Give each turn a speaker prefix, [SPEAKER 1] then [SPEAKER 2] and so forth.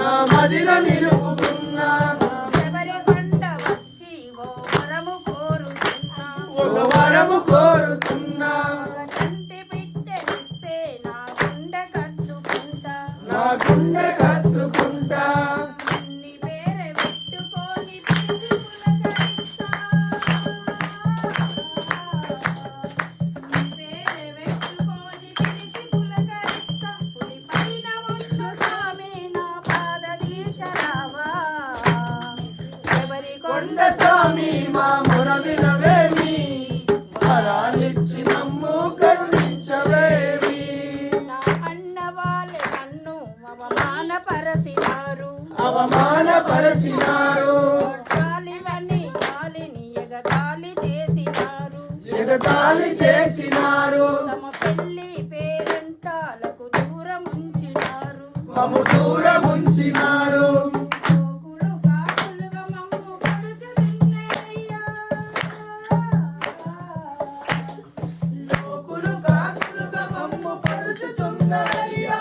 [SPEAKER 1] నా మదిలో నిలుపుతున్నా ఒక వరము కోరుతున్నా నా గుండె కత్తుకుంటా కొండ స్వామి మా మొర వినవేమి వరాలిచ్చి నమ్ము కరుణించవేమి
[SPEAKER 2] నా అన్న వాళ్ళే నన్ను అవమానపరచినారు గాలిని ఎగతాళి చేసినారు తమ పెళ్లి పేరంటాలకు
[SPEAKER 1] మమ్ము దూరముంచినారు లోకులు కాకులుగా మమ్ము పడుచుతున్నారయ్యా